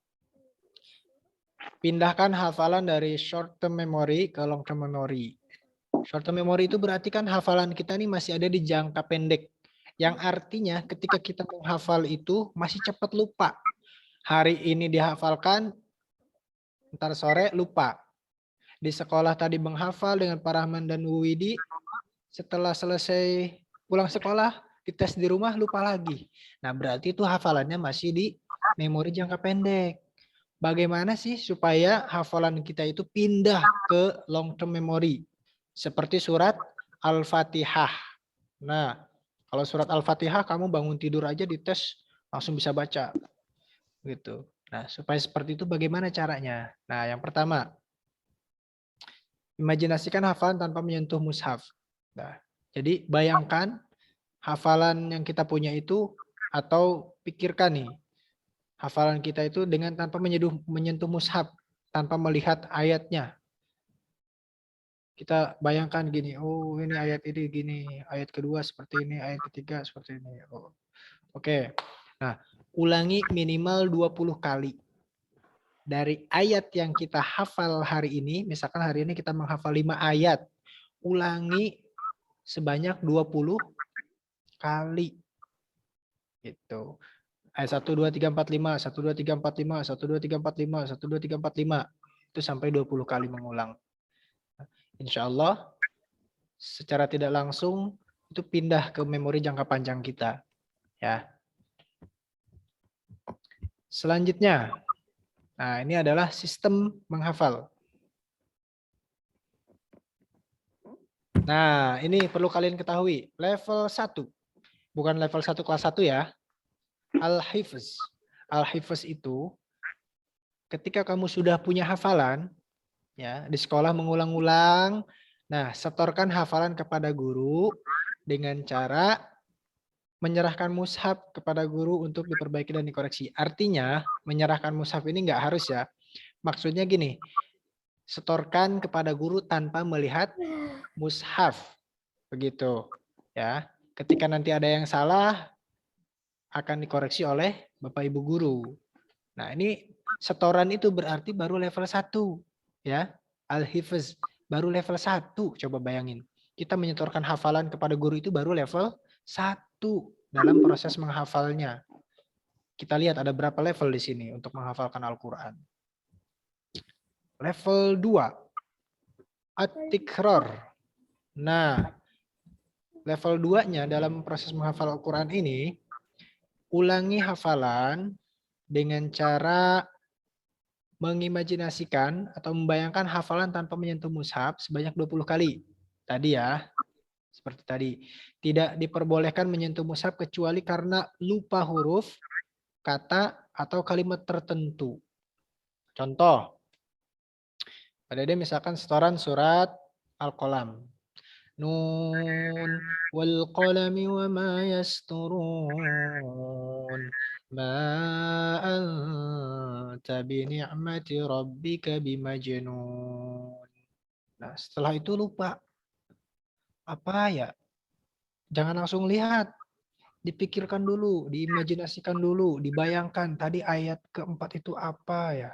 Pindahkan hafalan dari short term memory ke long term memory. Short term memory itu berarti kan hafalan kita ini masih ada di jangka pendek. Yang artinya ketika kita menghafal itu masih cepat lupa. Hari ini dihafalkan, ntar sore lupa. Di sekolah tadi menghafal dengan Pak Rahman dan Bu Widi, setelah selesai pulang sekolah, dites di rumah lupa lagi. Nah berarti itu hafalannya masih di memori jangka pendek. Bagaimana sih supaya hafalan kita itu pindah ke long term memory? Seperti surat Al-Fatihah. Nah, kalau surat Al-Fatihah kamu bangun tidur aja dites langsung bisa baca. Gitu. Nah, supaya seperti itu bagaimana caranya? Nah, yang pertama, imajinasikan hafalan tanpa menyentuh mushaf. Nah, jadi bayangkan hafalan yang kita punya itu atau pikirkan nih hafalan kita itu dengan tanpa menyentuh mushaf, tanpa melihat ayatnya. Kita bayangkan gini, oh ini ayat ini gini, ayat kedua seperti ini, ayat ketiga seperti ini. Oh. Oke. Nah, ulangi minimal 20 kali. Dari ayat yang kita hafal hari ini, misalkan hari ini kita menghafal 5 ayat, ulangi sebanyak 20 kali. Gitu. Ayat 1, 2, 3, 4, 5, 1, 2, 3, 4, 5, 1, 2, 3, 4, 5, 1, 2, 3, 4, 5. Itu sampai 20 kali mengulang. Insya Allah secara tidak langsung itu pindah ke memori jangka panjang kita. Ya. Selanjutnya, nah ini adalah sistem menghafal. Nah ini perlu kalian ketahui, level 1. Bukan level 1 kelas 1 ya. Al-Hifz. Al-Hifz itu ketika kamu sudah punya hafalan, ya, di sekolah mengulang-ulang, nah setorkan hafalan kepada guru dengan cara menyerahkan mushaf kepada guru untuk diperbaiki dan dikoreksi. Artinya menyerahkan mushaf ini nggak harus ya. Maksudnya gini, setorkan kepada guru tanpa melihat mushaf, begitu ya. Ketika nanti ada yang salah akan dikoreksi oleh Bapak Ibu guru. Nah ini setoran itu berarti baru level 1 ya. Al-Hifz baru level 1. Coba bayangin. Kita menyetorkan hafalan kepada guru itu baru level 1 dalam proses menghafalnya. Kita lihat ada berapa level di sini untuk menghafalkan Al-Quran. Level 2. At-Tikrar. Nah, level 2-nya dalam proses menghafal Al-Quran ini, ulangi hafalan dengan cara mengimajinasikan atau membayangkan hafalan tanpa menyentuh mushaf sebanyak 20 kali. Tadi ya, seperti tadi. Tidak diperbolehkan menyentuh mushaf kecuali karena lupa huruf, kata, atau kalimat tertentu. Contoh, pada dia misalkan setoran surat Al-Qalam. Nun wal qalami wa ma yasturun ma anta bi ni'mati rabbika bimajnun. Nah, setelah itu lupa. Apa ya? Jangan langsung lihat. Dipikirkan dulu, diimajinasikan dulu, dibayangkan tadi ayat keempat itu apa ya?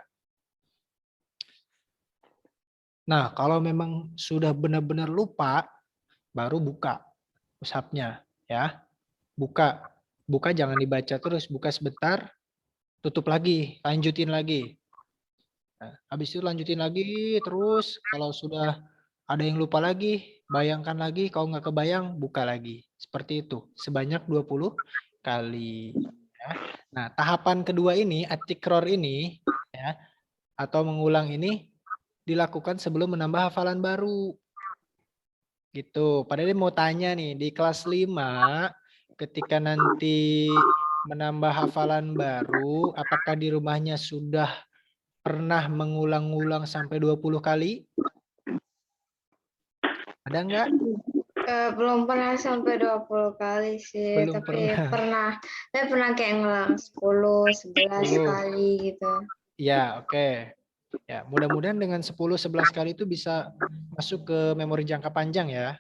Nah, kalau memang sudah benar-benar lupa, baru buka mushafnya ya. Buka jangan dibaca terus, buka sebentar, tutup lagi, lanjutin lagi. Nah, habis itu lanjutin lagi terus, kalau sudah ada yang lupa lagi, bayangkan lagi, kalau nggak kebayang, buka lagi. Seperti itu, sebanyak 20 kali. Ya. Nah, tahapan kedua ini, at-tikrar ini, ya, atau mengulang ini, dilakukan sebelum menambah hafalan baru. Gitu. Padahal dia mau tanya nih, di kelas 5, ketika nanti menambah hafalan baru, apakah di rumahnya sudah pernah mengulang-ulang sampai 20 kali? Ada enggak? Belum pernah sampai 20 kali sih, Belum tapi pernah. pernah kayak ngulang 10, 11 kali gitu. Ya, oke. Ya, mudah-mudahan dengan 10-11 kali itu bisa masuk ke memori jangka panjang ya.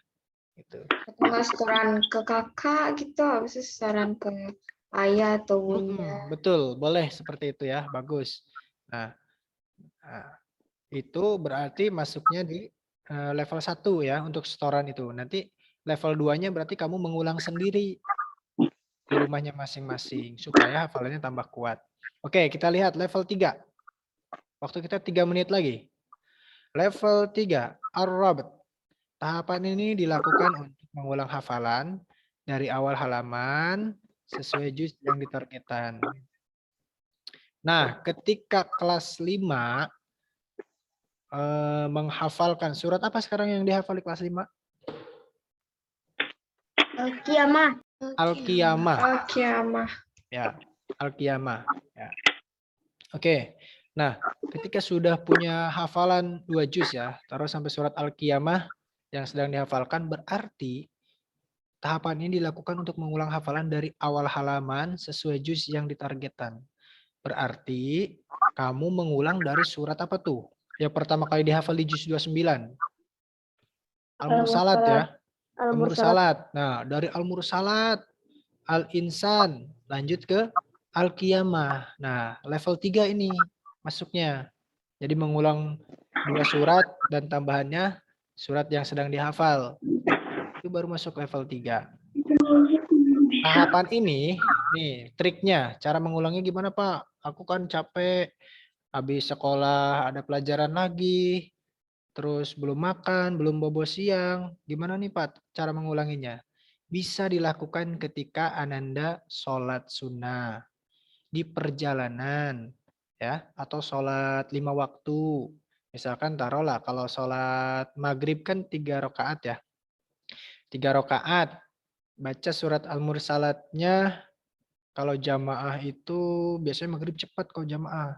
Gitu. Atau nggak setoran ke kakak gitu, habis itu setoran ke ayah atau bunda. Betul, boleh seperti itu ya, bagus. Nah, itu berarti masuknya di level 1 ya untuk setoran itu. Nanti level 2-nya berarti kamu mengulang sendiri di rumahnya masing-masing supaya hafalannya tambah kuat. Oke, kita lihat level 3. Waktu kita 3 menit lagi. Level 3, Ar-Rabt. Tahapan ini dilakukan untuk mengulang hafalan dari awal halaman sesuai juz yang ditargetkan. Nah, ketika kelas 5 menghafalkan surat apa sekarang yang dihafal di kelas 5? Al-Qiyamah. Al-Qiyamah. Al-Qiyamah. Ya, Al-Qiyamah. Ya. Oke. Nah, ketika sudah punya hafalan 2 juz ya, taruh sampai surat Al-Qiyamah yang sedang dihafalkan, berarti tahapan ini dilakukan untuk mengulang hafalan dari awal halaman sesuai juz yang ditargetkan. Berarti kamu mengulang dari surat apa tuh? Yang pertama kali dihafal di juz 29. Al-Mursalat ya. Al-Mursalat. Nah, dari Al-Mursalat, Al-Insan, lanjut ke Al-Qiyamah. Nah, level 3 ini masuknya. Jadi mengulang 2 surat dan tambahannya surat yang sedang dihafal. Itu baru masuk level 3. Tahapan ini, nih triknya, cara mengulangnya gimana Pak? Aku kan capek, habis sekolah ada pelajaran lagi, terus belum makan, belum bobo siang. Gimana nih Pak cara mengulanginya? Bisa dilakukan ketika Ananda sholat sunnah di perjalanan ya, atau sholat 5 waktu. Misalkan taruhlah kalau sholat maghrib kan 3 rakaat ya. 3 rakaat baca surat Al-Mursalatnya. Kalau jamaah itu biasanya maghrib cepat kalau jamaah.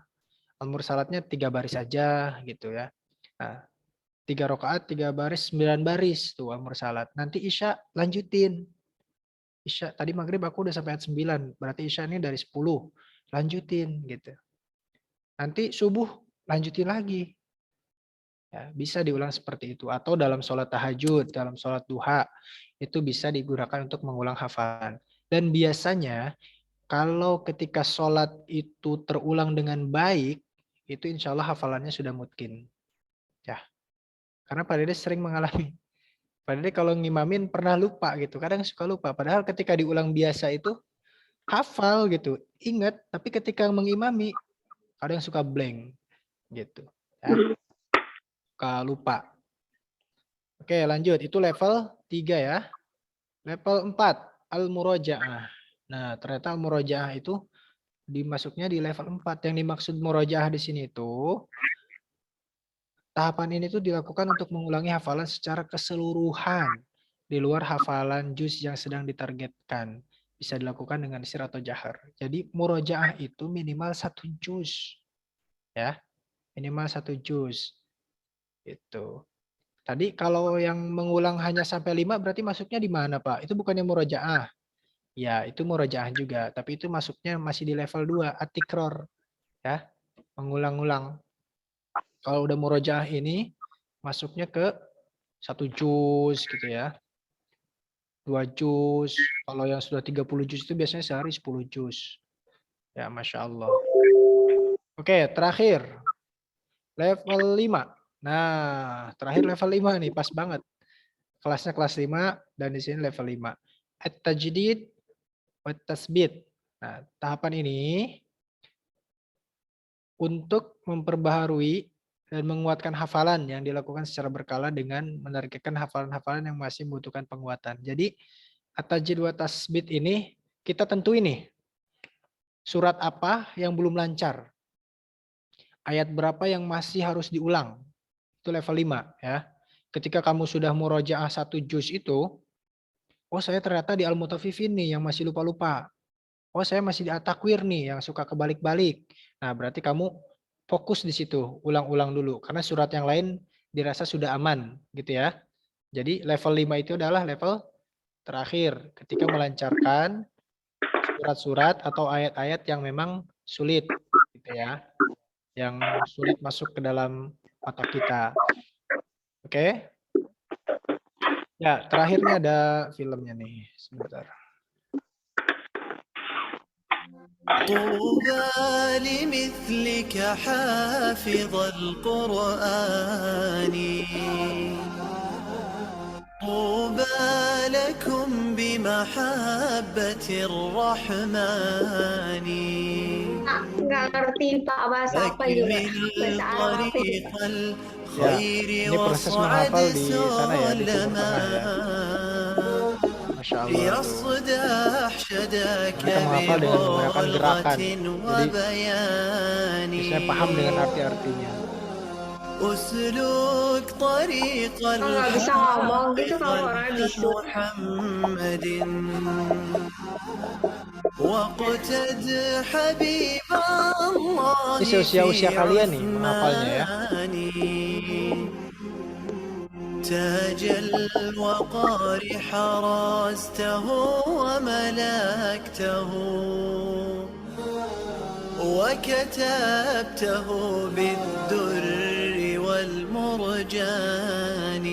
Al-Mursalatnya 3 baris saja gitu ya. Nah, 3 rakaat, 3 baris, 9 baris tuh Al-Mursalat. Nanti Isya lanjutin. Isya tadi maghrib aku udah sampai ayat 9, berarti Isya ini dari 10. Lanjutin gitu. Nanti subuh lanjutin lagi. Ya, bisa diulang seperti itu. Atau dalam sholat tahajud, dalam sholat duha, itu bisa digunakan untuk mengulang hafalan. Dan biasanya kalau ketika sholat itu terulang dengan baik, itu insya Allah hafalannya sudah mungkin. Ya, karena Pak Dede sering mengalami. Pak Dede kalau ngimamin pernah lupa gitu, kadang suka lupa. Padahal ketika diulang biasa itu hafal gitu, ingat. Tapi ketika mengimami, kadang suka blank gitu. Ya. Suka lupa. Oke lanjut, itu level 3 ya. Level 4, Al-Muraja'ah. Nah ternyata Al-Muraja'ah itu dimasuknya di level 4. Yang dimaksud Muraja'ah di sini itu, tahapan ini tuh dilakukan untuk mengulangi hafalan secara keseluruhan. Di luar hafalan juz yang sedang ditargetkan. Bisa dilakukan dengan sir atau jahar. Jadi Muraja'ah itu minimal 1 juz. Ya, minimal 1 juz. Itu. Tadi kalau yang mengulang hanya sampai 5 berarti masuknya di mana Pak? Itu bukannya Muraja'ah. Ya, itu Muraja'ah juga, tapi itu masuknya masih di level 2, at-tikror. Ya, mengulang-ulang. Kalau udah Muraja'ah ini masuknya ke 1 juz gitu ya. 2 juz. Kalau yang sudah 30 juz itu biasanya sehari 10 juz. Ya, Masya Allah. Oke, terakhir. Level 5. Nah, terakhir level 5 nih, pas banget. Kelasnya kelas 5 dan di sini level 5. At-tajdid wa tasbit. Nah, tahapan ini untuk memperbaharui dan menguatkan hafalan yang dilakukan secara berkala dengan menargetkan hafalan-hafalan yang masih membutuhkan penguatan. Jadi, at-tajdid wa tasbit ini kita tentuin nih. Surat apa yang belum lancar? Ayat berapa yang masih harus diulang? Itu level 5 ya. Ketika kamu sudah murojaah 1 juz itu, oh saya ternyata di Al-Mutaffifin nih yang masih lupa-lupa. Oh saya masih di At-Takwir nih yang suka kebalik-balik. Nah berarti kamu fokus di situ, ulang-ulang dulu. Karena surat yang lain dirasa sudah aman gitu ya. Jadi level 5 itu adalah level terakhir. Ketika melancarkan surat-surat atau ayat-ayat yang memang sulit gitu ya. Yang sulit masuk ke dalam otak kita. Oke. Ya, terakhirnya ada filmnya nih. Sebentar. طوبى لمثلك حافظ القرآن طوبى لكم بمحبة الرحمن Nggak ngerti Pak bahasa apa juga. Bahasa Arab. طريق Ya, الخير ini proses وصعد menghafal di sana ya, di Timur Tengah ya. سلما Masya Allah. tuh. يصدح شداك Mereka menghafal dengan menggunakan gerakan. ببلغة Jadi bisa paham dengan وبيان arti-artinya. أسلك طريق Kalau nggak bisa ngomong gitu kalau الحق orang bisu. محمد واقتد حبيب الله Ini seusia-usia في kalian nih menghafalnya ya. عثمان تاج الوقار حرسته وملكته وكتبته بالدر والمرجان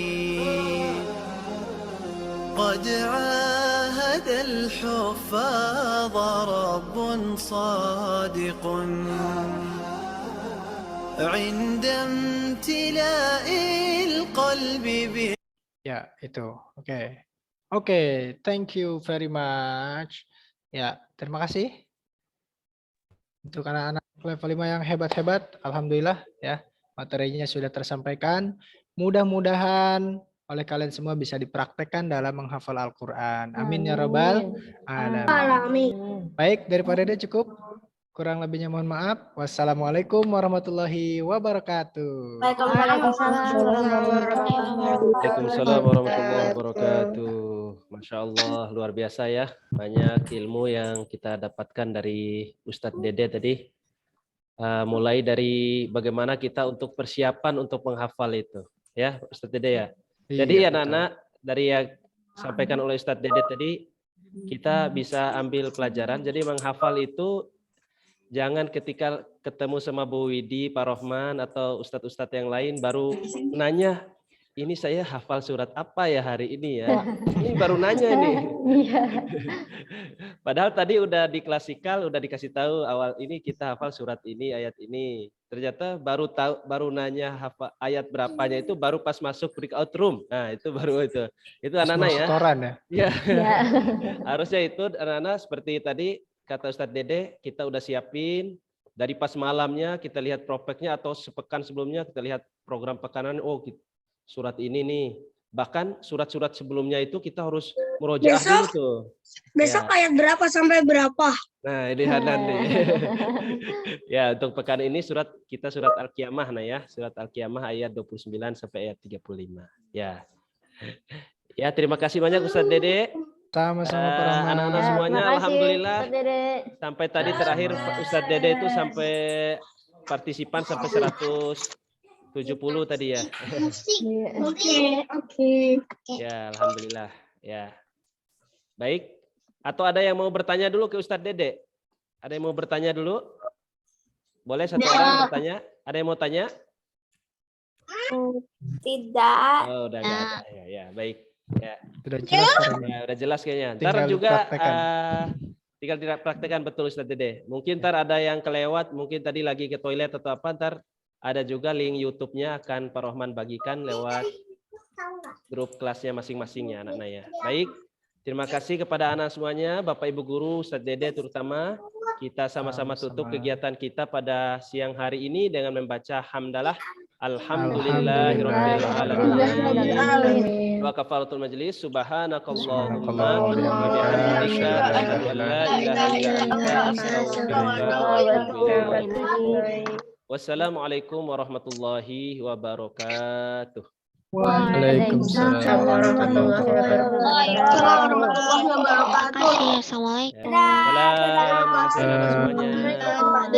قد عاهد الحفاظ رب صادق عند امتلاء القلب به. Ya, itu. Oke. Oke, thank you very much. Ya, terima kasih. Untuk anak-anak level 5 yang hebat-hebat, alhamdulillah ya. Materinya sudah tersampaikan. Mudah-mudahan oleh kalian semua bisa dipraktekkan dalam menghafal Al-Qur'an. Amin ya rabbal alamin. Baik, dari Pak Dede cukup. Kurang lebihnya mohon maaf. Wassalamualaikum warahmatullahi wabarakatuh. Waalaikumsalam warahmatullahi wabarakatuh. Masya Allah, luar biasa ya. Banyak ilmu yang kita dapatkan dari Ustadz Dede tadi. Mulai dari bagaimana kita untuk persiapan untuk menghafal itu. Ya, Ustadz Dede ya. Jadi Iya, anak-anak dari yang disampaikan oleh Ustadz Dede tadi, kita bisa ambil pelajaran. Jadi menghafal itu jangan ketika ketemu sama Bu Widi, Pak Rohman, atau ustadz-ustadz yang lain baru nanya, ini saya hafal surat apa ya hari ini ya? Ini baru nanya nih. Padahal tadi udah di klasikal, udah dikasih tahu awal ini kita hafal surat ini, ayat ini. Ternyata baru nanya hafal ayat berapanya itu baru pas masuk breakout room. Nah itu baru itu. Itu anak-anak ya. Setoran ya. Ya. Harusnya itu anak-anak seperti tadi. Kata Ustadz Dede, kita udah siapin dari pas malamnya kita lihat prospeknya atau sepekan sebelumnya kita lihat program pekanan. Oh, surat ini nih. Bahkan surat-surat sebelumnya itu kita harus murojaah dulu tuh. Besok ayat berapa sampai berapa? Nah, ini Hanan nih. Ya, untuk pekan ini surat Al-Qiyamah nah ya. Surat Al-Qiyamah ayat 29 sampai ayat 35. Ya. Ya, terima kasih banyak Ustadz Dede. Sama-sama Pak Rahman. Anak-anak semuanya alhamdulillah sampai tadi terakhir Ustadz Dede itu sampai partisipan sampai 170 tadi ya. Oke. Ya alhamdulillah ya. Baik. Atau ada yang mau bertanya dulu ke Ustadz Dede? Ada yang mau bertanya dulu? Boleh satu orang bertanya? Ada yang mau tanya? Tidak. Oh udah nggak ada. Ya baik. Ya. Sudah jelas Ya, udah jelas kayaknya. Ntar Tinggal juga dipraktekkan. tinggal praktekkan betul Ustadz Dede. Mungkin ntar ada yang kelewat, mungkin tadi lagi ke toilet atau apa, ntar ada juga link YouTube-nya akan Pak Rohman bagikan lewat grup kelasnya masing-masing ya anak-anak ya. Baik, terima kasih kepada anak semuanya, Bapak Ibu Guru, Ustadz Dede terutama. Kita sama-sama tutup kegiatan kita pada siang hari ini dengan membaca hamdalah. Alhamdulillahirabbil alamin. Wa kafaratul majlis subhanakallahumma wa bihamdika asyhadu an la ilaha illa anta astaghfiruka wa atubu ilaik. Wassalamualaikum warahmatullahi wabarakatuh. Waalaikumsalam warahmatullahi wabarakatuh. Assalamualaikum. Salam semuanya.